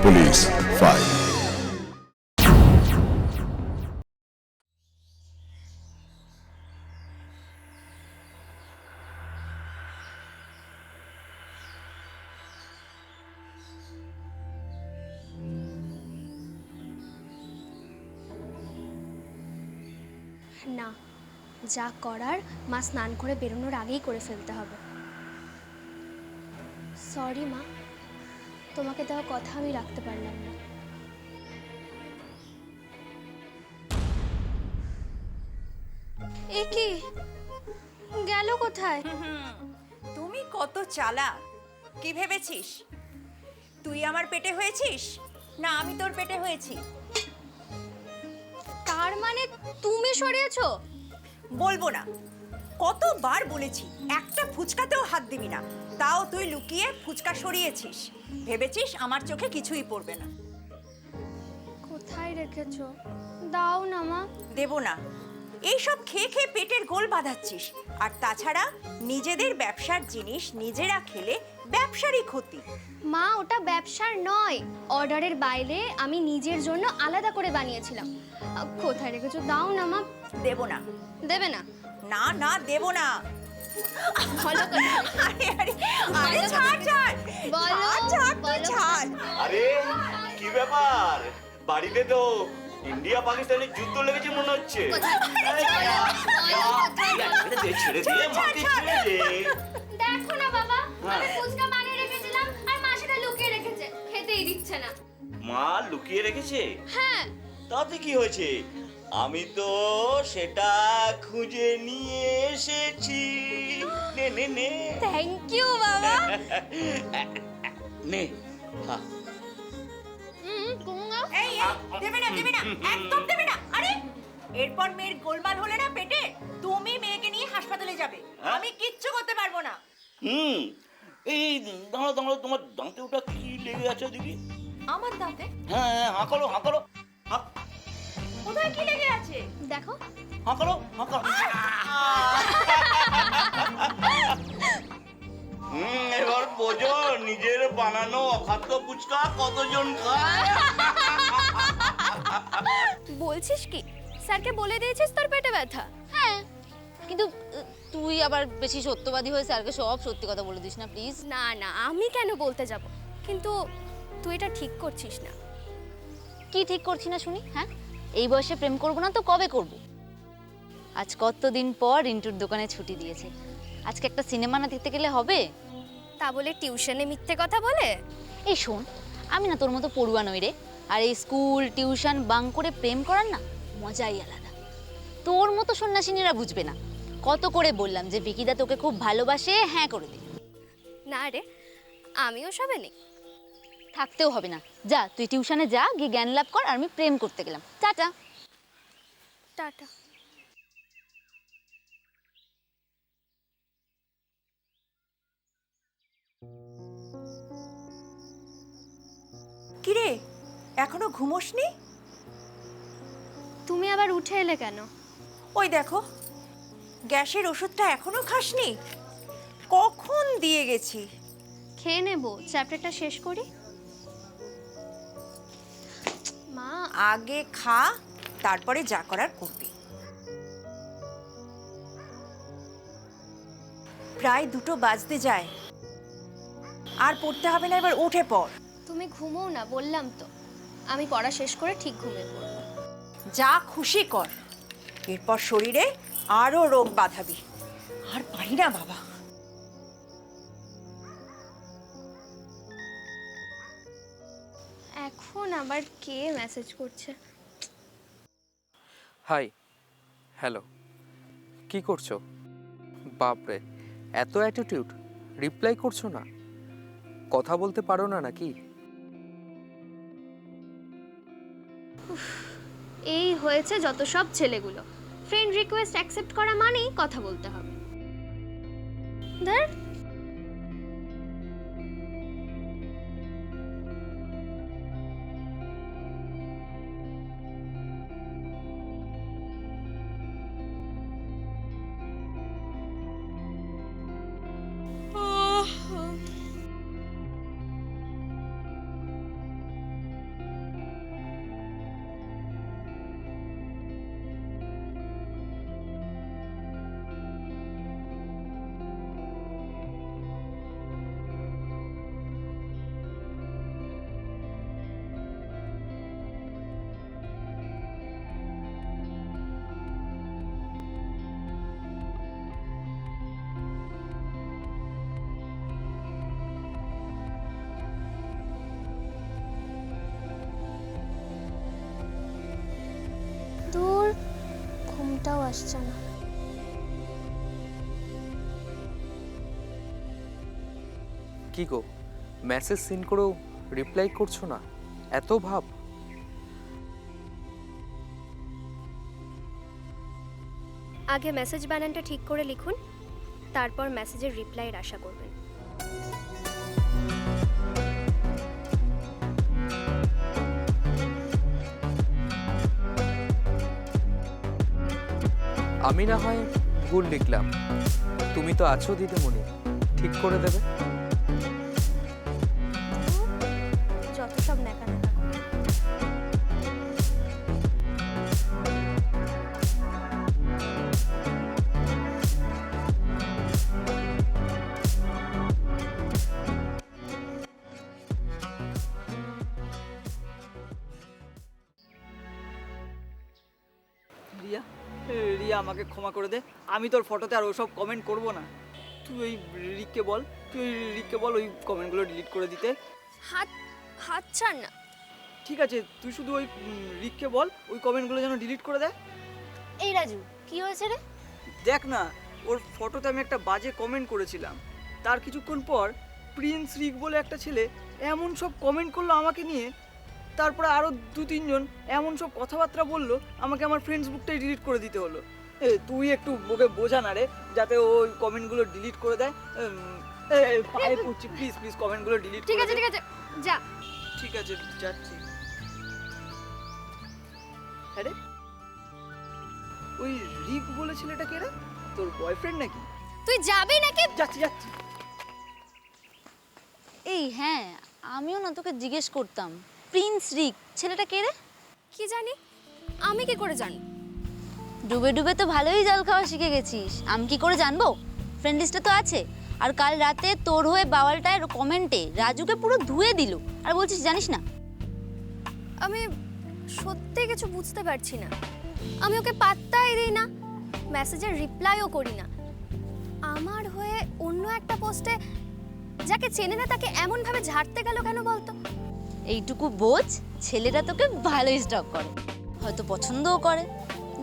Police file. না, যা করার মা স্নান করে বেরোনোর আগেই করে ফেলতে হবে। সরি মা, তোমাকে দেওয়া কথা আমি রাখতে পারলাম না। এ কি গেল কোথায়? তুমি কত চালাক! কি ভেবেছিস তুই আমার পেটে হয়েছিস না আমি তোর পেটে হয়েছি? তার মানে তুমি সরিয়েছো? বলবো না, কতবার বলেছি একটা ফুচকাতেও হাত দিবি না, তাও তুই লুকিয়ে ফুচকা সরিয়েছিস। ভেবেছিস আমার চোখে কিছুই পড়বে না। কোথায় রেখেছো? দাও না মা। দেব না। এইসব খেয়ে খেয়ে পেটের গোল বাঁধাচ্ছিস। আর তাছাড়া নিজেদের ব্যবসার জিনিস নিজেরা খেলে ব্যবসারই ক্ষতি। মা, ওটা ব্যবসার নয়, অর্ডারের বাইরে আমি নিজের জন্য আলাদা করে বানিয়েছিলাম। কোথায় রেখেছো? দাও না মা। দেব না। দেবে না? না না, দেব না। বলো কোথায়? আরে আরে আরে ছাড় ছাড়। বলো, ছাড় তুই বলো। ছাড়। আরে কি ব্যাপার, বাড়িতে তো ইন্ডিয়া পাকিস্তানের যুদ্ধ লেগেছে মনে হচ্ছে। ছেড়ে দিয়ে মাকে ছেড়ে দে। দেখো না বাবা, আমি ফুচকা বানিয়ে রেখেছিলাম আর মা সেটা লুকিয়ে রেখেছে, খেতেই দিচ্ছে না। মা লুকিয়ে রেখেছে? হ্যাঁ। তাতে কি হয়েছে, আমি তো সেটা খুঁজে নিয়ে এসেছি। নে নে নে থ্যাংক ইউ বাবা। নে খা। এই দেবে না দেবে না, একদম দেবে না। আরে এরপর মেয়ের গোলমাল হলে না পেটে, তুমি মেয়েকে নিয়ে হাসপাতালে যাবে। আমি কিচ্ছু করতে পারবো না। এই দাঁড়াও দাঁড়াও, তোমার দাঁতে ওটা কি লেগে আছে দিদি? আমার দাঁতে? হ্যাঁ হাঁকালো হাঁকালো, কোথায় কি লেগে আছে? দেখো। হাঁকালো হাঁকালো। এবার বোঝো নিজের বানানো অখাদ্য ফুচকা কতজন খায়। বলছিস কি স্যারকে বলে দিয়েছিস তোর পেটে ব্যথা? হ্যাঁ, কিন্তু তুই আবার বেশি সত্যবাদী হয়ে স্যারকে সব সত্যি কথা বলে দিস না প্লিজ। না না, আমি কেন বলতে যাব? কিন্তু তুই এটা ঠিক করছিস না। কি ঠিক করছি না শুনি? হ্যাঁ, এই বয়সে প্রেম করব না তো কবে করব? আজ কতদিন পর রিন্টুর দোকানে ছুটি দিয়েছে, আজকে একটা সিনেমা না দেখতে গেলে হবে? তা বলে টিউশনে মিথ্যে কথা বলে? এই শোন, আমি না তোর মতো পড়ুয়া নই রে, আর এই স্কুল টিউশন বাং করে প্রেম করার না মজাই আলাদা। তোর মতো সন্ন্যাসিনীরা বুঝবে না। কত করে বললাম যে বিকিদা তোকে খুব ভালোবাসে, হ্যাঁ করে দে। না রে, আমিও সবে নেই। থাকতেও হবে না, যা তুই টিউশনে যা, গিয়ে জ্ঞান লাভ কর, আর আমি প্রেম করতে গেলাম। টাটা। টাটা। কিরে, এখনো ঘুমোসনি? তুমি আবার উঠে এলে কেন? ওই দেখো, গ্যাসের ওষুধটা এখনো খাসনি? কখন দিয়ে গেছি। খেয়ে নেব, চ্যাপ্টারটা শেষ করি। মা, আগে খা, তারপরে যা করার করবি। প্রায় 2টো বাজতে যায়, আর পড়তে হবে না, এবার উঠে পড়। তুমি ঘুমোও না, বললাম তো আমি পড়া শেষ করে ঠিক ঘুমিয়ে পড়ব। যা খুশি কর, এরপর শরীরে আরো রোগ বাঁধাবি। আর পারি না বাবা। এখন আবার কে মেসেজ করছে? হাই, হ্যালো, কি করছো? বাপরে, এত অ্যাটিটিউড, রিপ্লাই করছো না? কথা বলতে পারো না নাকি? এই হয়েছে যত সব ছেলেগুলো, ফ্রেন্ড রিকোয়েস্ট অ্যাকসেপ্ট করা মানেই কথা বলতে হবে। ধর। মেলটাও আসছে না। কি গো, মেসেজ সিন করেও রিপ্লাই করছো না? এত ভাব? আগে মেসেজ বানানটা ঠিক করে লিখুন, তারপর মেসেজের রিপ্লাইয়ের আশা করবেন। আমি না হয় ভুল লিখলাম, তুমি তো আছো দিদিমণি, ঠিক করে দেবে। যত সব ন্যাকা ন্যাকা। রিয়া, রিয়া আমাকে ক্ষমা করে দে, আমি তোর ফটোতে আর ওসব কমেন্ট করব না। তুই ওই রিককে বল, ওই কমেন্টগুলো ডিলিট করে দিতে। হাত হাত ছাড় না। ঠিক আছে, তুই শুধু ওই রিককে বল ওই কমেন্টগুলো যেন ডিলিট করে দেয়। এই রাজু, কি হয়েছে রে? দেখ না, ওর ফটোতে আমি একটা বাজে কমেন্ট করেছিলাম, তার কিছুক্ষণ পর প্রিন্স রিক বলে একটা ছেলে এমন সব কমেন্ট করলো আমাকে নিয়ে, তারপরে আরও 2-3 জন এমন সব কথাবার্তা বললো, আমাকে আমার ফ্রেন্ডস বুকটাই ডিলিট করে দিতে হলো। তুই একটু ওকে বোঝা না রে, যাতে ওই কমেন্টগুলো ডিলিট করে দেয়। পায়ে পড়ছি, প্লিজ প্লিজ কমেন্টগুলো ডিলিট ঠিক করে আছে দে। ঠিক আছে, যা। ঠিক আছে, যাচ্ছি। হ্যাঁ রে, ওই রিক বলে ছেলেটা কে রে? তোর বয়ফ্রেন্ড নাকি? তুই যাবি নাকি? যাচ্ছি। এই হ্যাঁ, আমিও না তোকে জিজ্ঞেস করতাম, প্রিন্স রিক ছেলেটা কে রে? কি জানি, আমি কি করে জানি? ডুবে ডুবে তো ভালোই জল খাওয়া শিখে গেছিস, আমি কি করে জানবো? ফ্রেন্ড লিস্টে তো আছে। আর কাল রাতে তোর হয়ে বাওয়ালটার কমেন্টে রাজুকে পুরো ধুয়ে দিল, আর বলছিস জানিস না? আমি সত্যি কিছু বুঝতে পারছি না। আমি ওকে পাত্তাই দিই না, মেসেজের রিপ্লাইও করি না। আমার হয়ে অন্য একটা পোস্টে যাকে চেনে না তাকে এমনভাবে ঝাড়তে গেল কেন বলতো? এইটুকু বোঝ, ছেলেরা তোকে ভালোই স্টক করে, হয়তো পছন্দও করে।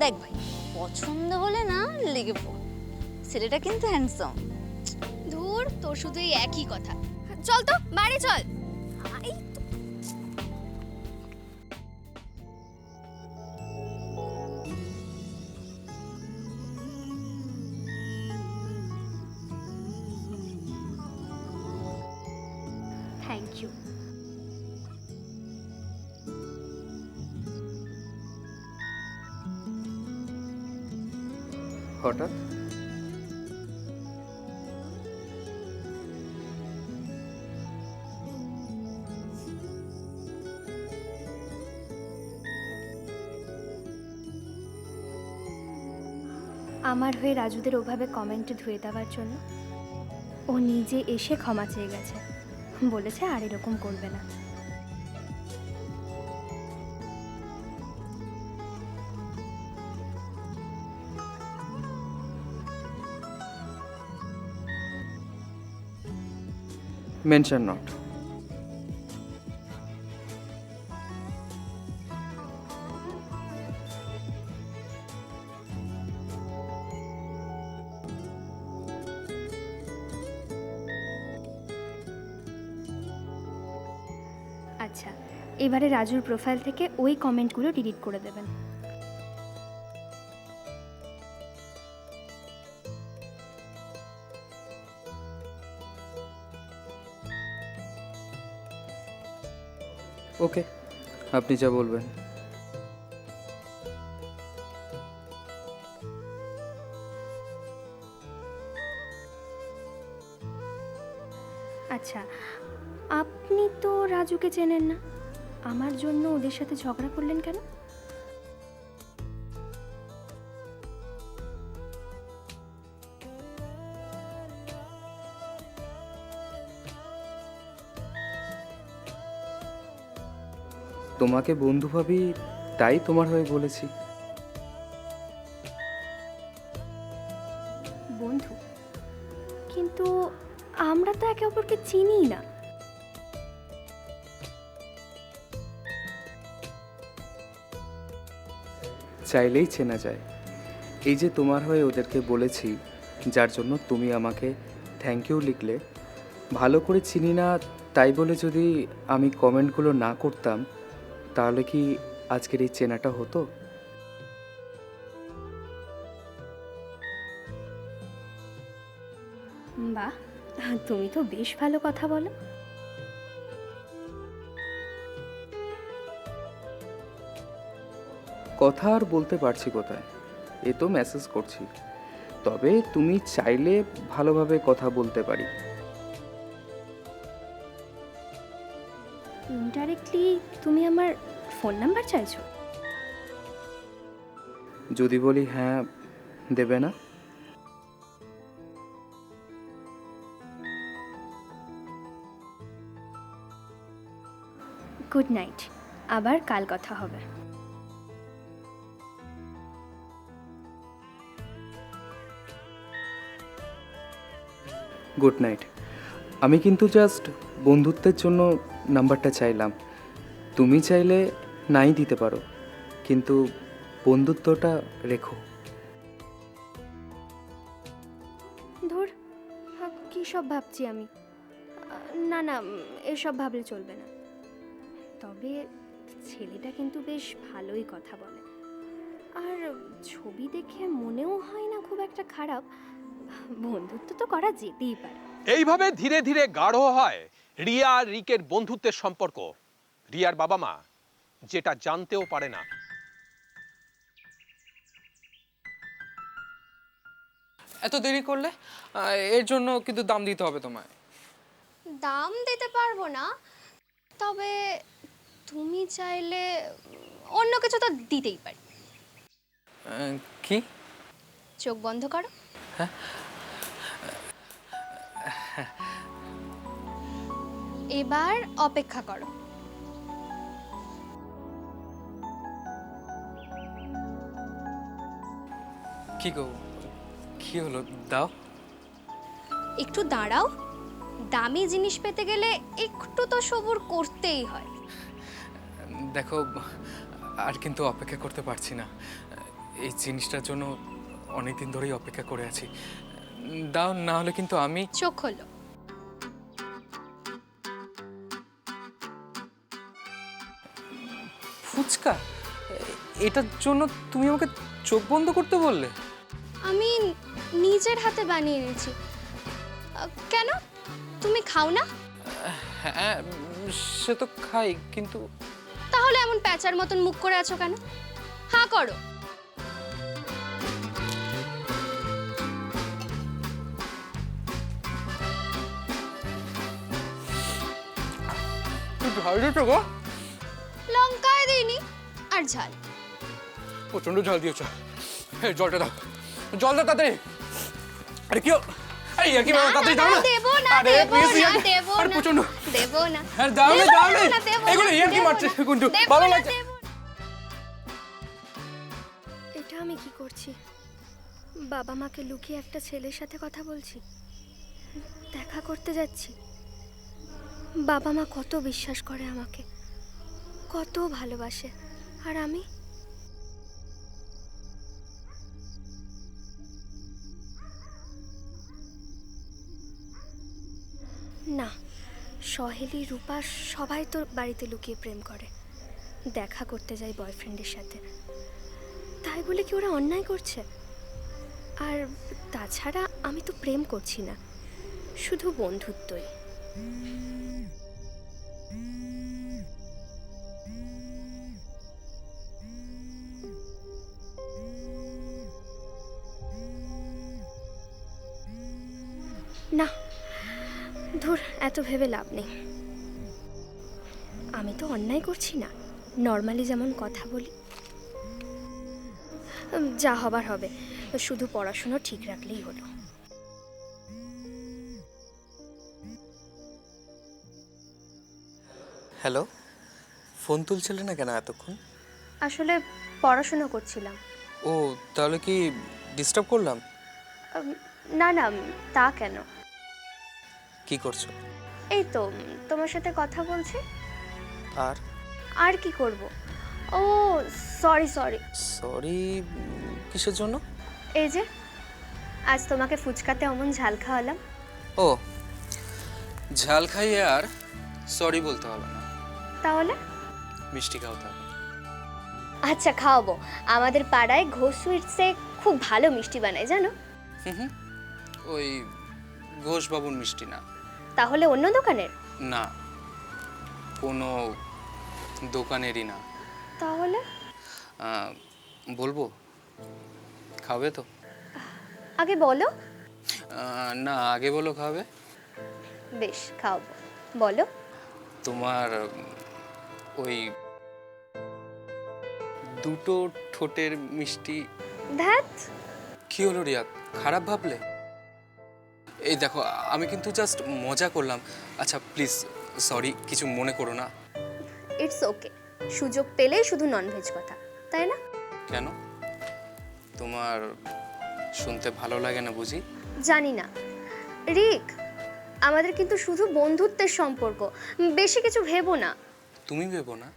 দেখ ভাই, পছন্দ হলে না লেগে পড়, ছেলেটা কিন্তু হ্যান্ডসাম। ধুর, তোর শুধু এই একই কথা। চল তো বাড়ি চল। এই তো। Thank you. হঠাৎ? আমার হয়ে রাজুদের ওভাবে কমেন্টে ধুয়ে দেওয়ার জন্য ও নিজে এসে ক্ষমা চেয়ে গেছে, বলেছে আর এরকম করবে না। Mention not. আচ্ছা, এবারে রাজুর প্রোফাইল থেকে ওই কমেন্টগুলো ডিলিট করে দেবেন। ওকে, আপনি যা বলবেন। আচ্ছা, আপনি তো রাজুকে চেনেন না, আমার জন্য ওদের সাথে ঝগড়া করলেন কেন? তোমাকে বন্ধু ভাবি, তাই তোমার হয়ে বলেছি। বন্ধু? কিন্তু আমরা তো একে অপরকে চিনিই না। চাইলেই চেনা যায়, এই যে তোমার হয়ে ওদেরকে বলেছি, যার জন্য তুমি আমাকে থ্যাংক ইউ লিখলে, ভালো করে চিনি না তাই বলে যদি আমি কমেন্টগুলো না করতাম, তাহলে কি আজকের এই চেনাটা হতো? বাহ, তুমি তো বেশ ভালো কথা বলো। কথা আর বলতে পারছি কোথায়, এ তো মেসেজ করছি। তবে তুমি চাইলে ভালোভাবে কথা বলতে পারি। ইনডাইরেক্টলি তুমি আমার ফোন নাম্বার চাইছো? যদি বলি হ্যাঁ, দেবে না? গুড নাইট, আবার কাল কথা হবে। Good night. আমি কিন্তু জাস্ট বন্ধুত্বের জন্য নাম্বারটা চাইলাম। তুমি চাইলে নাই দিতে পারো, কিন্তু বন্ধুত্বটা রেখো। ধুর, কী সব ভাবছি আমি। না না, এসব ভাবলে চলবে না। তবে ছেলেটা কিন্তু বেশ ভালোই কথা বলে, আর ছবি দেখে মনেও হয় না খুব একটা খারাপ। বন্ধুত্ব তো করা যেতেই পারে। এইভাবে ধীরে ধীরে গাঢ় হয় রিয়া আর রিকের বন্ধুত্বের সম্পর্ক। রিয়ার বাবা মা যেটা জানতেও পারে না। এত দেরি করলে এর জন্য কিন্তু দাম দিতে হবে তোমায়। দাম দিতে পারবো না, তবে তুমি চাইলে অন্য কিছু তো দিতেই পারি। কি? চোখ বন্ধ করো। এবার অপেক্ষা করো। কি গো, কি হলো? দাও। একটু দাঁড়াও, দামি জিনিস পেতে গেলে একটু তো সবুর করতেই হয়। দেখো, আর কিন্তু অপেক্ষা করতে পারছি না। এই জিনিসটার জন্য অনেকদিন ধরেই অপেক্ষা করে আছি। দাও, না হলে কিন্তু আমি। চোখ খোলো। ফুচকা? এটার জন্য তুমি আমাকে চোখ বন্ধ করতে বললে? আমি নিজের হাতে বানিয়ে এনেছি। কেন, তুমি খাও না? হ্যাঁ, সে তো খাই, কিন্তু তাহলে এমন প্যাঁচার মতন মুখ করে আছো কেন? হ্যাঁ করো। ঝাল দিয়েছো গো? লঙ্কায় দিইনি, আর ঝাল। প্রচন্ড ঝাল দিয়েছো। জলটা দাও, জল দাও তাড়াতাড়ি। আরে কি? এই কি তাড়াতাড়ি দাও না। দেবো না, আরে দেবো প্লিজ, না, দেবো আরে না, প্রচন্ড। দেবো না। আরে দাও না, দাও না। দেবো না, এগুলো ইয়ার কি দেবো মারছে না, কিন্তু দেবো ভালো না, লাগছে। দেবো না। এটা আমি কি করছি? বাবা মাকে লুকিয়ে একটা ছেলের সাথে কথা বলছি, দেখা করতে যাচ্ছি। বাবা মা কত বিশ্বাস করে আমাকে, কত ভালোবাসে, আর আমি? না, সহেলি, রূপা সবাই তো বাড়িতে লুকিয়ে প্রেম করে, দেখা করতে যায় বয়ফ্রেন্ডের সাথে। তাই বলে কি ওরা অন্যায় করছে? আর তাছাড়া আমি তো প্রেম করছি না, শুধু বন্ধুত্বই। না, ধুর, এত ভেবে লাভ নেই। আমি তো অন্যায় করছি না, নর্মালি যেমন কথা বলি। যা হবার হবে, শুধু পড়াশুনো ঠিক রাখলেই হলো। হ্যালো, ফোন তুলছিলে না কেন এতক্ষণ? আসলে পড়াশুনো করছিলাম। ও, তাহলে কি ডিস্টার্ব করলাম? না না, তা কেন? কি করছো? এই তো তোমার সাথে কথা বলছি। আর আর কি করব? ও সরি সরি। সরি কিসের জন্য? এই যে আজ তোমাকে ফুচকাতে অমন ঝাল খাওয়ালাম। ও, ঝাল খাইয়ে আর সরি বলতে হবে না, তাহলে মিষ্টি খাওয়াতে হবে। আচ্ছা খাওয়াবো। আমাদের পাড়ায় ঘোষ সুইটসে খুব ভালো মিষ্টি বানায় জানো। হুম, ওই ঘোষবাবুর মিষ্টি না। তাহলে অন্য দোকানের? না, কোনো দোকানেরই না। তাহলে বলবো, খাবে তো? আগে বলো। না, আগে বলো খাবে। বেশ খাওয়াবো, বলো। তোমার ওই দুটো ঠোঁটের মিষ্টি। ধ্যাত, কি হলো রিয়া, খারাপ ভাবলে? এই দেখো, আমি কিন্তু জাস্ট মজা করলাম। আচ্ছা প্লিজ, সরি, কিছু মনে করো না। It's okay. সুযোগ পেলেই শুধু ননভেজ কথা, তাই না? কেন, তোমার শুনতে ভালো লাগে না বুঝি? জানি না রিক, আমাদের কিন্তু শুধু বন্ধুত্বের সম্পর্ক, বেশি কিছু ভেবো না। তুমি ভেবো না,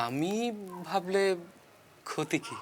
আমি ভাবলে ক্ষতি কি?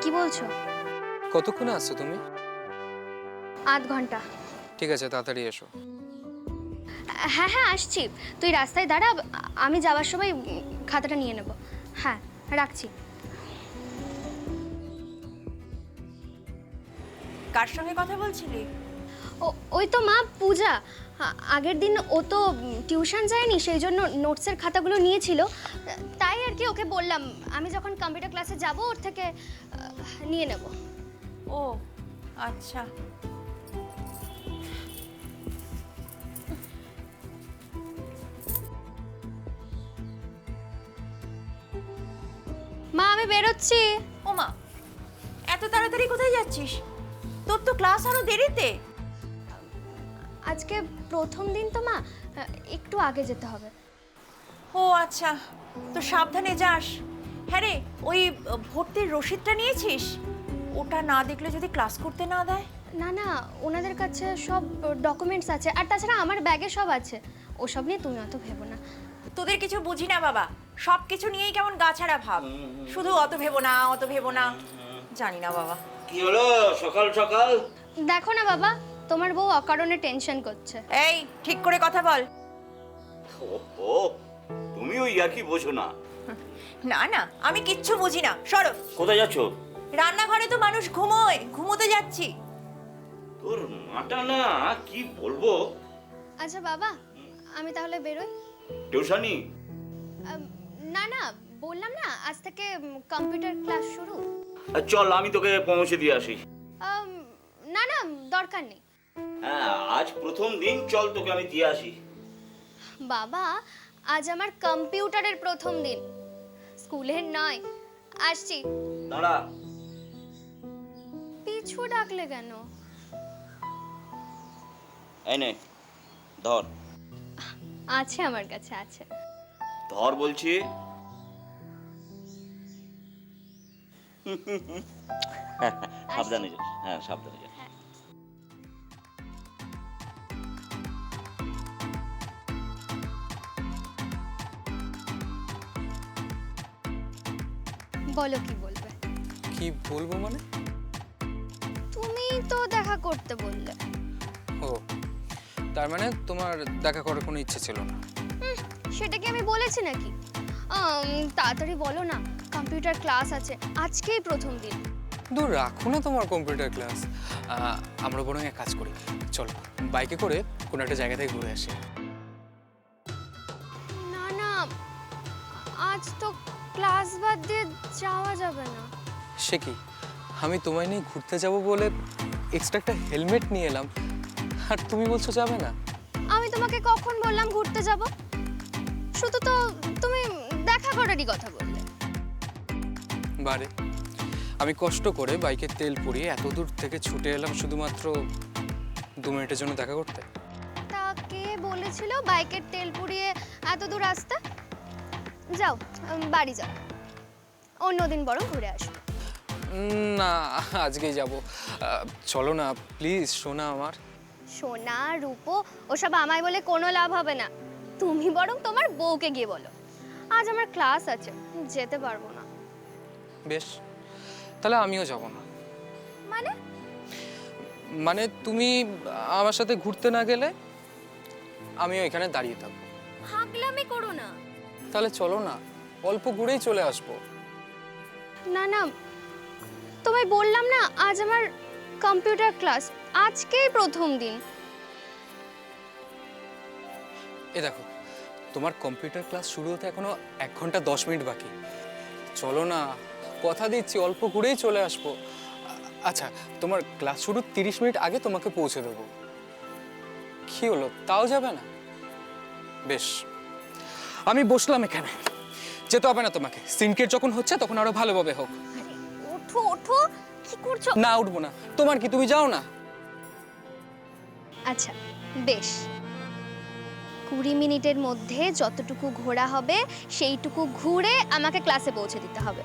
কি বলছো? কতক্ষণে আসছো তুমি? 8 ঘন্টা। ঠিক আছে, তাড়াতাড়ি এসো। হ্যাঁ হ্যাঁ আসছি, তুই রাস্তায় দাঁড়া, আমি যাওয়ার সময় খাতাটা নিয়ে নেব। হ্যাঁ রাখছি। কার সঙ্গে কথা বলছিলি? ওই তো মা, পূজা। আগের দিন ও তো টিউশন যায়নি, সেই জন্য নোটসের খাতাগুলো নিয়েছিল, তাই আর কি ওকে বললাম আমি যখন কম্পিউটার ক্লাসে যাব ওর থেকে নিয়ে নেব। ও আচ্ছা। মা আমি বেরোচ্ছি। ও মা, এত তাড়াতাড়ি কোথায় যাচ্ছিস? তোর তো ক্লাস আরো দেরিতে। আজকে প্রথম দিন তো মা, একটু আগে যেতে হবে। ও আচ্ছা, তো সাবধানে যাস। হ্যাঁ রে, ওই ভর্তির রসিদটা নিয়েছিস? ওটা না দেখলে যদি ক্লাস করতে না দেয়। না না, ওনাদের কাছে সব ডকুমেন্টস আছে, আর তাছাড়া আমার ব্যাগে সব আছে, ওসব নিয়ে তুমি অত ভেবো না। তোদের কিছু বুঝি না বাবা, সব কিছু নিয়েই কেমন গাছাড়া ভাব, শুধু অত ভেবো না অত ভেবো না। জানি না বাবা। কি হলো সকাল সকাল? দেখো না বাবা, তোমার বউ অকারণে টেনশন করছে। এই ঠিক করে কথা বল। ও, তুমি ওই আর কি বোঝো না। না না, আমি কিচ্ছু বুঝি না, সরো। কোথায় যাচ্ছো? রান্নাঘরে তো মানুষ ঘুমোয়, ঘুমোতে যাচ্ছি। তোর মাটা না কি বলবো। আচ্ছা বাবা, আমি তাহলে বেরোই। টিউশনি? না না, বললাম না আজ থেকে কম্পিউটার ক্লাস শুরু। চল আমি তোকে পৌঁছে দিয়ে আসি। না না, দরকার নেই। হ্যাঁ, আজ প্রথম দিন, চল তোকে আমি দিয়ে আসি। বাবা, আজ আমার কম্পিউটারের প্রথম দিন, স্কুলের নয়। আসছি। দাঁড়া। পিছু ডাকলে কেন? এই নে ধর। আছে আমার কাছে আছে। ধর বলছি। সাবধানে যাস। হ্যাঁ, সাবধানে যাস। বলো কি বলবে। কি বলবো মানে? তুমি তো দেখা করতে বললে। ও, তার মানে তোমার দেখা করার কোনো ইচ্ছে ছিল না? সেটা কি আমি বলেছি নাকি? তাড়াতাড়ি বলো না, কম্পিউটার ক্লাস আছে, আজকেই প্রথম দিন। দূর রাখো না তোমার কম্পিউটার ক্লাস। আমরা বরং এক কাজ করি, চলো বাইকে করে কোনো একটা জায়গা থেকে ঘুরে আসি। না না, আজ তো ক্লাস বাদ দিয়ে যাওয়া যাবে না। সে কি, আমি তোমায় নিয়ে ঘুরতে যাব বলে এক্সট্রা একটা হেলমেট নিয়ে এলাম, আর তুমি বলছো যাবে না? আমি তোমাকে কখন বললাম ঘুরতে যাব? শুধু তো তুমি দেখা করারই কথা বললে। বারে, আমি কষ্ট করে বাইকে তেল পুড়িয়ে এত দূর থেকে ছুটে এলাম শুধুমাত্র 2 মিনিটের জন্য দেখা করতে। তা কে বলেছিল বাইকের তেল পুড়িয়ে এত দূর আসতে? যাও, বাড়ি যাও, অন্যদিন বরং ঘুরে আসো। না, আজকেই যাব। চলো না প্লিজ, সোনা আমার। সোনা রূপো ওসব আমায় বলে কোনো লাভ হবে না। তুমি বরং তোমার বউকে গিয়ে বলো আজ আমার ক্লাস আছে, যেতে পারবো না। বেশ, তাহলে আমিও যাব না। মানে? মানে তুমি আমার সাথে ঘুরতে না গেলে আমিও এখানে দাঁড়িয়ে থাকবো। হাগলামি করো না। তাহলে চলো না, অল্প ঘুরেই চলে আসবো। না না, তোমায় বললাম না আজ আমার কম্পিউটার ক্লাস, আজকেই প্রথম দিন। এ দেখো, তোমার কম্পিউটার ক্লাস শুরু হতে এখনো 1 ঘন্টা 10 মিনিট বাকি। চলো না, কথা দিচ্ছি অল্প ঘুরেই চলে আসবো। আচ্ছা, তোমার ক্লাস শুরুর 30 মিনিট আগে তোমাকে পৌঁছে দেবো। কি হলো, তাও যাবে না? বেশ, আমি বসলাম এখানে, যেতে হবে না তোমাকে। সিনকেট যখন হচ্ছে তখন আরো ভালোভাবে হোক। আরে ওঠো ওঠো, কি করছো? না, উঠবো না। তোমার কি, তুমি যাও না। আচ্ছা বেশ, 20 মিনিটের মধ্যে যতটুকু ঘোরা হবে সেইটুকু ঘুরে আমাকে ক্লাসে পৌঁছে দিতে হবে।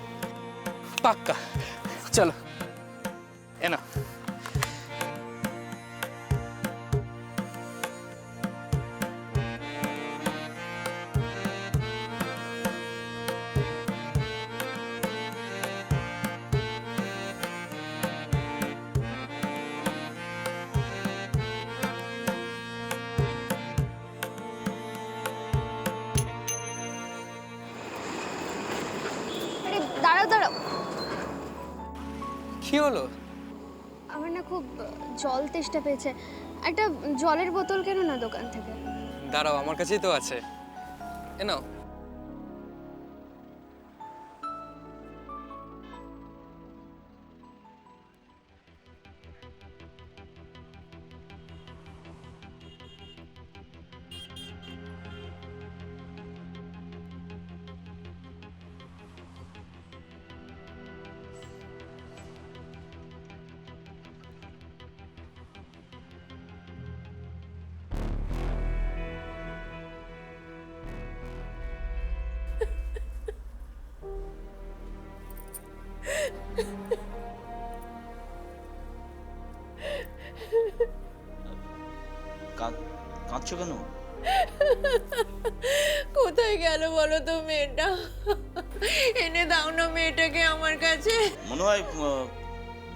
পাক্কা, চলো এ না। আরে দাঁড়াও দাঁড়াও, কি হলো? আমার না খুব জল তেষ্টা পেয়েছে, একটা জলের বোতল কেন না দোকান থেকে। দাঁড়াও, আমার কাছেই তো আছে, এ নাও। কাঁদছো কেন? কোথায় গেল বলো তো মেয়েটা? এনে দাও না মেয়েটাকে আমার কাছে। মনে হয়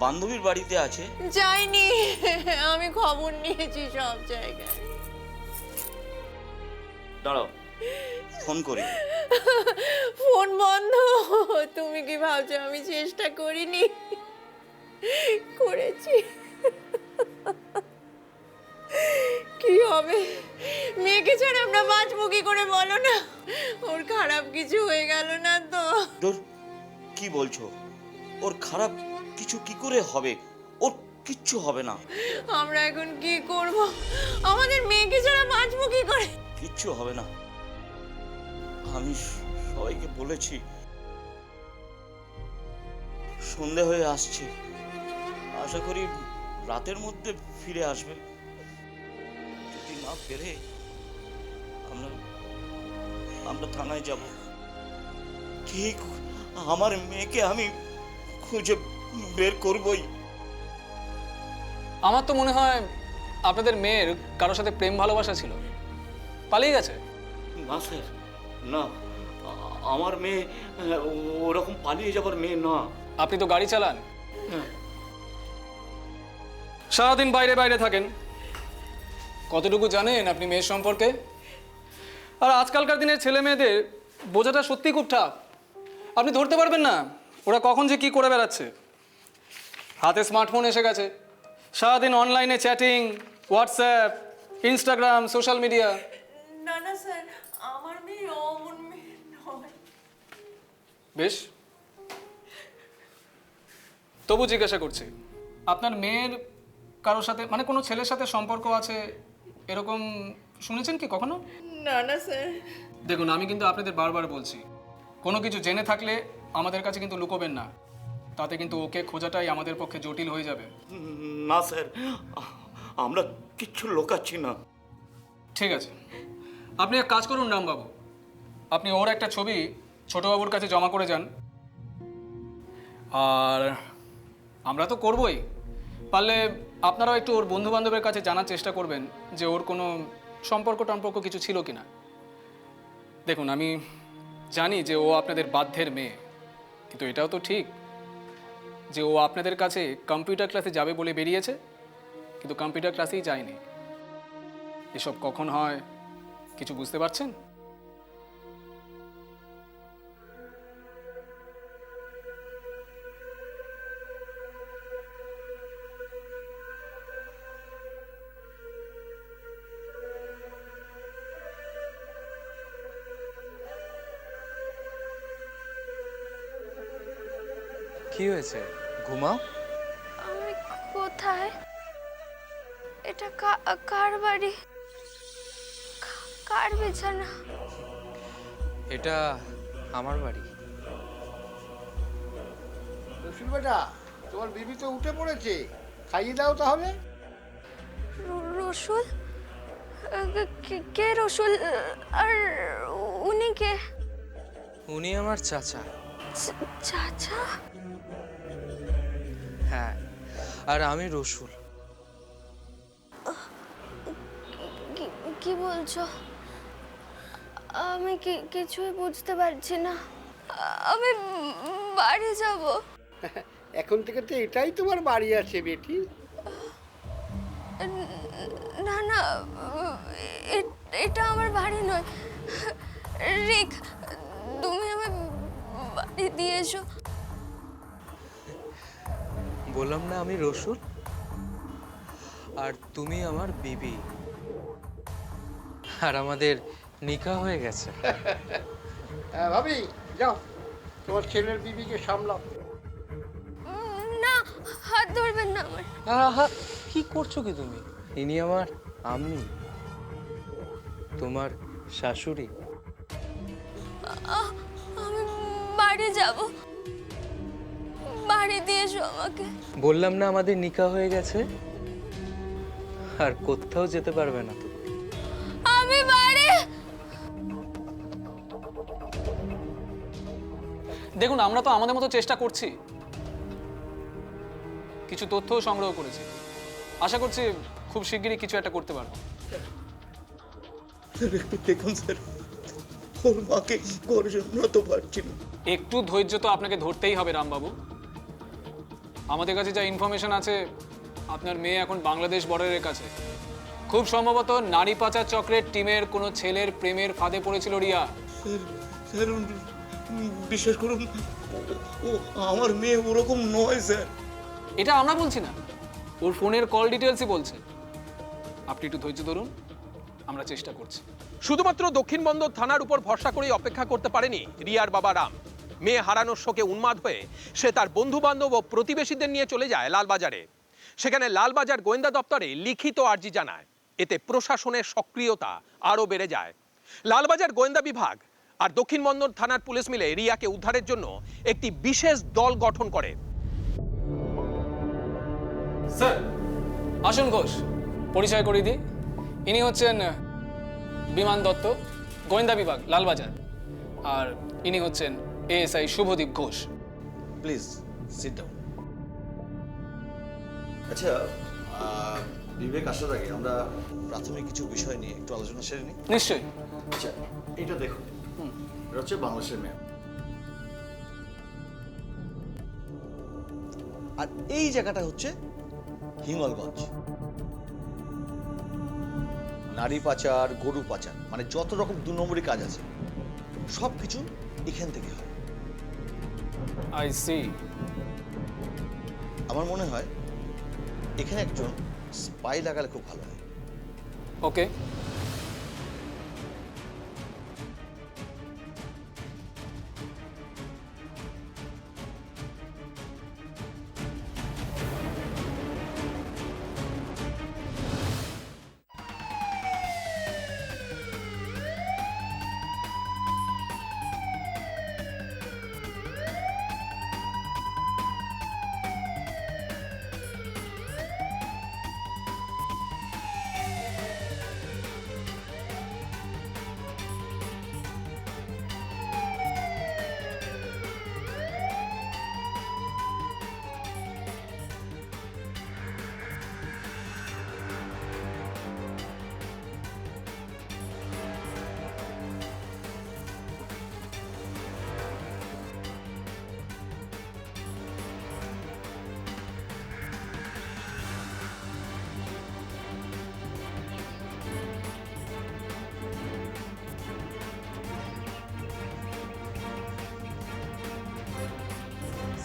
বান্ধবীর বাড়িতে আছে। যাইনি, আমি খবর নিয়েছি সব জায়গায়। দাঁড়াও, ফোন করি। ফোন বন্ধ। তুমি কি ভাবছো আমি চেষ্টা করিনি? করেছি। কি হবে? মেয়েকে ছাড়া আমরা বাঁচবো কি করে বলো না? ওর খারাপ কিছু হয়ে গেল না তো? দূর, কি বলছো? ওর খারাপ কিছু কি করে হবে? ওর কিচ্ছু হবে না। আমরা এখন কি করব? আমাদের মেয়েকে ছাড়া বাঁচবো কি করে? কিচ্ছু হবে না। আমি সবাইকে বলেছি, সন্ধে হয়ে আসছে, আশা করি রাতের মধ্যে ফিরে আসবে। যদি না ফেরে আমরা থানায় যাব। ঠিক, আমার মেয়েকে আমি খুঁজে বের করবই। আমার তো মনে হয় আপনাদের মেয়ের কারোর সাথে প্রেম ভালোবাসা ছিল, পালিয়ে গেছে। না স্যার, না, আমার মেয়ে ওরকম পালিয়ে যাবার মেয়ে না। আপনি তো গাড়ি চালান, সারাদিন বাইরে বাইরে থাকেন, কতটুকু জানেন আপনি মেয়ের সম্পর্কে? আর আজকালকার দিনের ছেলে মেয়েদের বোঝাটা সত্যি খুব টাফ। আপনি ধরতে পারবেন না ওরা কখন যে কি করে বেড়াচ্ছে। হাতে স্মার্টফোন এসে গেছে, সারাদিন অনলাইনে chatting, WhatsApp, Instagram, social media. না না স্যার, আমার মেয়ে অমন মেয়ে নয়। বেশ, তবু জিজ্ঞাসা করছি, আপনার মেয়ের কারোর সাথে মানে কোনো ছেলের সাথে সম্পর্ক আছে এরকম শুনেছেন কি কখনো? না না স্যার। দেখুন, আমি কিন্তু আপনাদের বারবার বলছি, কোনো কিছু জেনে থাকলে আমাদের কাছে কিন্তু লুকোবেন না, তাতে কিন্তু ওকে খোঁজাটাই আমাদের পক্ষে জটিল হয়ে যাবে। না স্যার, আমরা কিচ্ছু লোকাচ্ছি না। ঠিক আছে, আপনি এক কাজ করুন রামবাবু, আপনি ওর একটা ছবি ছোটবাবুর কাছে জমা করে যান। আর আমরা তো করবই, পারলে আপনারাও একটু ওর বন্ধু বান্ধবের কাছে জানার চেষ্টা করবেন যে ওর কোনো সম্পর্ক কিছু ছিল কি না। দেখুন, আমি জানি যে ও আপনাদের বাধ্যের মেয়ে, কিন্তু এটাও তো ঠিক যে ও আপনাদের কাছে কম্পিউটার ক্লাসে যাবে বলে বেরিয়েছে, কিন্তু কম্পিউটার ক্লাসেই যায়নি। এসব কখন হয় কিছু বুঝতে পারছেন? কি হয়েছে? ঘুমাও। আমি কোথায়? এটা কার বাড়ি? কার বিছানা? এটা আমার বাড়ি। রসুল বেটা, তোমার বিবি তো উঠে পড়েছে, খাইয়ে দাও তাহলে। রসুল? কে রসুল? আর উনি কে? উনি আমার চাচা। চাচা? হ্যাঁ, আর আমি রসুল। কি বলছো? আমি কিছুই বুঝতে পারছি না। আমি বাড়ি যাব। এখন থেকে তো এটাই তোমার বাড়ি আছে বেটি। না না, এটা আমার বাড়ি নয়। রিক, তুমি আমার বাড়ি দিয়ে এসো। বললাম না আমি রসুল, আর তুমি আমার বিবি, আর আমাদের নিকাহ হয়ে গেছে। হ্যাঁ ভাবি, যাও তোমার ছেলের বিবিকে সামলাও। না, হাত ধরবেন না আমার। আহা, কি করছো কি তুমি? ইনি আমার আম্মি, তোমার শাশুড়ি। আমি বাড়ি যাব। বাড়ি দিয়ে এসো আমাকে। বললাম না আমাদের নিকাহ হয়ে গেছে, আর কোথাও যেতে পারবে না তুমি। আমি বাড়ি। দেখুন, আমরা তো আমাদের মতো চেষ্টা করছি, কিছু তথ্যও সংগ্রহ করেছি। আশা করছি খুব শিগগিরই কিছু একটা করতে পারবো। একটু দেখুন স্যার, ওর মাকে ঘরে সামলাতে পারছি না। একটু ধৈর্য তো আপনাকে ধরতেই হবে রামবাবু। আমাদের কাছে যা ইনফরমেশন আছে, আপনার মেয়ে এখন বাংলাদেশ বর্ডারের কাছে। খুব সম্ভবত নারী পাচার চক্রের টিমের কোনো ছেলের প্রেমের ফাঁদে পড়েছিল রিয়া। স্যার স্যার বিশ্বাস করুন, ও আমার মেয়ে ওরকম নয় স্যার। এটা আমরা বলছি না, ওর ফোনের কল ডিটেলসই বলছে। আপনি একটু ধৈর্য ধরুন, আমরা চেষ্টা করছি। শুধুমাত্র দক্ষিণ বন্দর থানার উপর ভরসা করেই অপেক্ষা করতে পারেনি রিয়ার বাবা রাম। মেয়ে হারানোর শোকে উন্মাদ হয়ে সে তার বন্ধু বান্ধব ও প্রতিবেশীদের নিয়ে চলে যায় লালবাজারে। সেখানে লালবাজার গোয়েন্দা দপ্তরে লিখিত আর্জি জানায়। এতে প্রশাসনের সক্রিয়তা আরও বেড়ে যায়। লালবাজার গোয়েন্দা বিভাগ আর দক্ষিণ বন্দর থানার পুলিশ মিলে রিয়াকে উদ্ধারের জন্য একটি বিশেষ দল গঠন করে। স্যার, আসুন ঘোষ, পরিচয় করিয়ে দিই। ইনি হচ্ছেন বিমান দত্ত, গোয়েন্দা বিভাগ লালবাজার। আর ইনি হচ্ছেন ASI Shubhadeep Ghosh. Please sit down. আচ্ছা, বিবেক আসার আগে আমরা প্রাথমিক কিছু বিষয় নিয়ে একটু আলোচনা সেরে নিই। নিশ্চয়ই। আচ্ছা, এটা দেখুন, এটা হচ্ছে বাংলাদেশের ম্যাপ। আর এই জায়গাটা হচ্ছে হিঙ্গলগঞ্জ। নারী পাচার, গরু পাচার, মানে যত রকম 2 নম্বরী কাজ আছে সব কিছু এখান থেকে হয়। I see. আমার মনে হয় এখানে একজন স্পাই লাগালে খুব ভালো হয়। ওকে।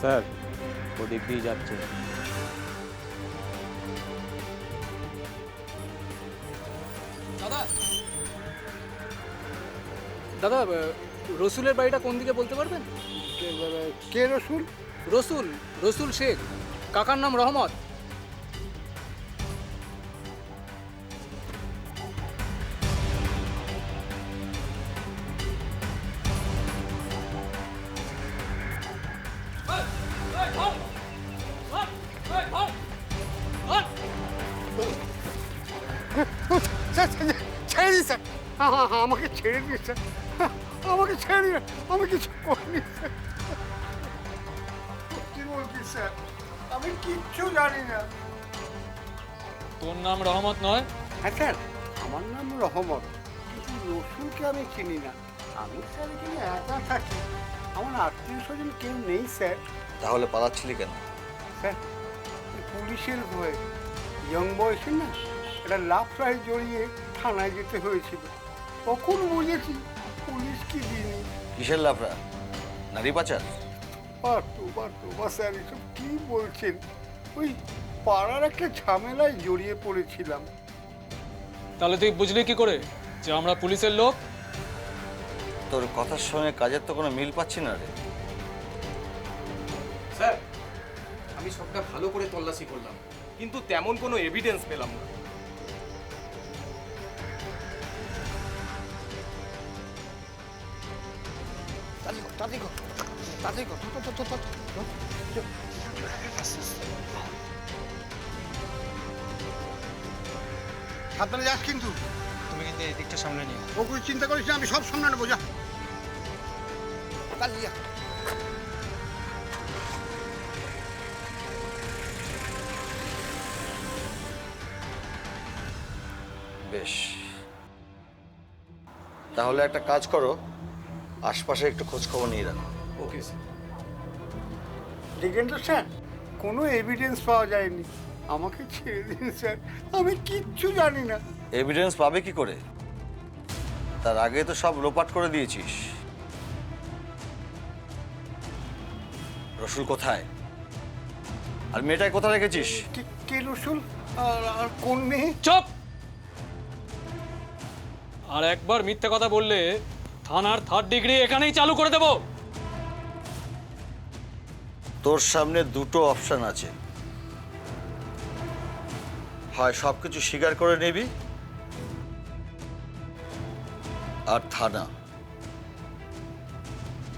স্যার ওদিক দিয়ে যাচ্ছে। দাদা দাদা রসুলের বাড়িটা কোন দিকে বলতে পারবেন? কে রসুল? রসুল, রসুল শেখ। কাকার নাম রহমত। ছেড়ে দিন স্যার, আমাকে ছেড়ে দিন স্যার, আমাকে ছেড়ে দিন, আমি কিছু করিনি স্যার। সত্যি বলছি স্যার, আমি কিচ্ছু জানি না। তোর নাম রহমত নয়? হ্যাঁ স্যার, আমার নাম রহমত, কিন্তু রসুলকে আমি চিনি না। আমি স্যার এখানে একা থাকি, আমার আত্মীয় স্বজন কেউ নেই স্যার। তাহলে পালাচ্ছিলি কেন? স্যার পুলিশের ভয়ে ইয়ং বয়সে না একটা লাফড়ায় জড়িয়ে থানায় যেতে হয়েছিল, তখন বুঝেছি পুলিশ কি জিনিস। কিসের লাফড়া? নারী পাচার? বা স্যার এসব কি বলছেন? ওই পাড়ার একটা ঝামেলায় জড়িয়ে পড়েছিলাম। তাহলে তুই বুঝলি কি করে যে আমরা পুলিশের লোক? তোর কথার সঙ্গে কাজের তো কোনো মিল পাচ্ছি না রে। স্যার আমি সবটা ভালো করে তল্লাশি করলাম, কিন্তু তেমন কোনো এভিডেন্স পেলাম না। সাবধানে যাস কিন্তু। তুমি কিন্তু এই দিকটা সামনে নিও। ও কিছু চিন্তা করিস না, আমি সব সামনে নেবো। যা বেশ, তাহলে একটা কাজ করো, আশপাশে একটু খোঁজ খবর নিয়ে রাখো। Okay sir. দেখলেন তো স্যার, কোনো এভিডেন্স পাওয়া যায়নি। আমাকে ছেড়ে দিন স্যার, আমি কিচ্ছু জানি না। এভিডেন্স পাবে কি করে? তার আগে তো সব লোপাট করে দিয়েছিস। রসুল কোথায়? আর মেয়েটাই কোথায় রেখেছিস? কে রসুল? আর কোন মেয়ে? চুপ! আর একবার মিথ্যে কথা বললে থানার 3rd ডিগ্রি এখানেই চালু করে দেব। তোর সামনে দুটো অপশন আছে, হয় সবকিছু স্বীকার করে নিবি, আর থানা।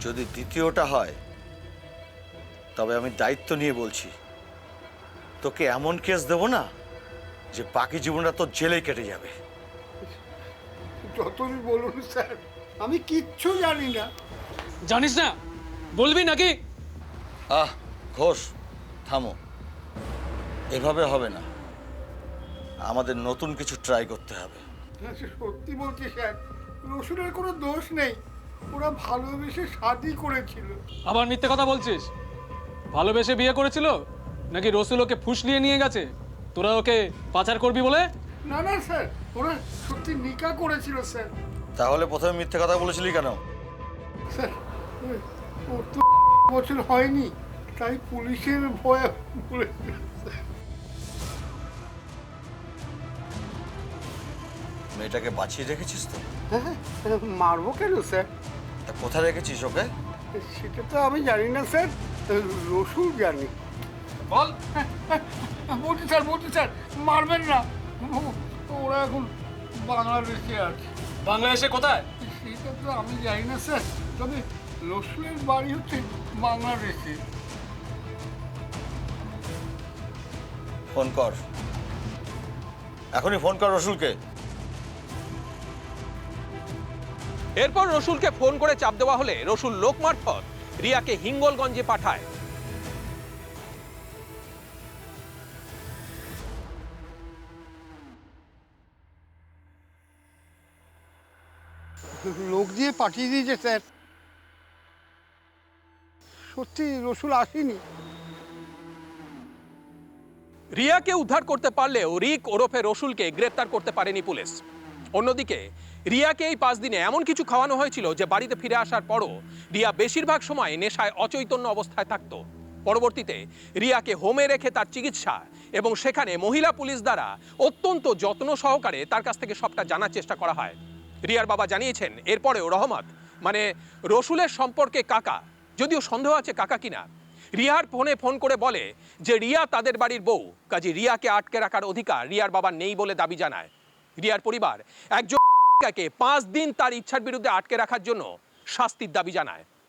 যদি দ্বিতীয়টা হয় তবে আমি দায়িত্ব নিয়ে বলছি, তোকে এমন কেস দেব না যে বাকি জীবনটা তোর জেলেই কেটে যাবে। যতই বলুন স্যার, আমি কিচ্ছু জানি না। জানিস না, বলবি নাকি? আহ ঘোষ, থামো, এভাবে হবে না। আমাদের নতুন কিছু ট্রাই করতে হবে। সত্যি বলছি স্যার, রসুলের কোনো দোষ নেই। ওরা ভালোবেসে শাদি করেছিল। আবার মিথ্যে কথা বলছিস? ভালোবেসে বিয়ে করেছিল নাকি রসুল ওকে ফুসলিয়ে নিয়ে গেছে তোরা ওকে পাচার করবি বলে? না না স্যার, ওরা সত্যি নিকা করেছিল স্যার। তাহলে প্রথমে মিথ্যে কথা বলেছিলি কেন? স্যার ওর তো বছর হয়নি, তাই পুলিশের ভয়ে বলেছিল। মেয়েটাকে বাঁচিয়ে রেখেছিস তো? হ্যাঁ, মারবো কেন স্যার? তা কোথায় রেখেছিস ওকে? সেটা তো আমি জানি না স্যার, রসুল জানি। বল। বলছি স্যার মারবেন না, ওরা এখন বাংলাদেশে আছে। বাংলাদেশে কোথায়? সেটা তো আমি জানি না স্যার, তবে রসুলের বাড়ি হচ্ছে বাংলাদেশে। ফোন কর, এখনই ফোন কর রসুলকে। এরপর রসুলকে ফোন করে চাপ দেওয়া হলে রসুল লোক মারফত রিয়াকে হিঙ্গলগঞ্জে পাঠায়। লোক দিয়ে পাঠিয়ে দিয়েছে স্যার, সত্যি রসুল আসেনি। রিয়াকে উদ্ধার করতে পারলেও রিক ওরফে রসুলকে গ্রেপ্তার করতে পারেনি পুলিশ। অন্যদিকে রিয়াকে এই 5 দিনে এমন কিছু খাওয়ানো হয়েছিল যে বাড়িতে ফিরে আসার পরও রিয়া বেশিরভাগ সময় নেশায় অচৈতন্য অবস্থায় থাকত। পরবর্তীতে রিয়াকে হোমে রেখে তার চিকিৎসা এবং সেখানে মহিলা পুলিশ দ্বারা অত্যন্ত যত্ন সহকারে তার কাছ থেকে সবটা জানার চেষ্টা করা হয়। রিয়ার বাবা জানিয়েছেন এরপরেও রহমত মানে রসুলের সম্পর্কে কাকা, যদিও সন্দেহ আছে কাকা কিনা, রিয়ার ফোন করে বলে যে রিয়া তাদের বাড়ির বউ, কাজে রিয়াকে আটকে রাখার অধিকার রিয়ার বাবা নেই বলে দাবি জানায়। রিয়ার পরিবার একজন 5 দিন তার ইচ্ছার বিরুদ্ধে আটকে রাখার জন্য শাস্তির দাবি জানায়।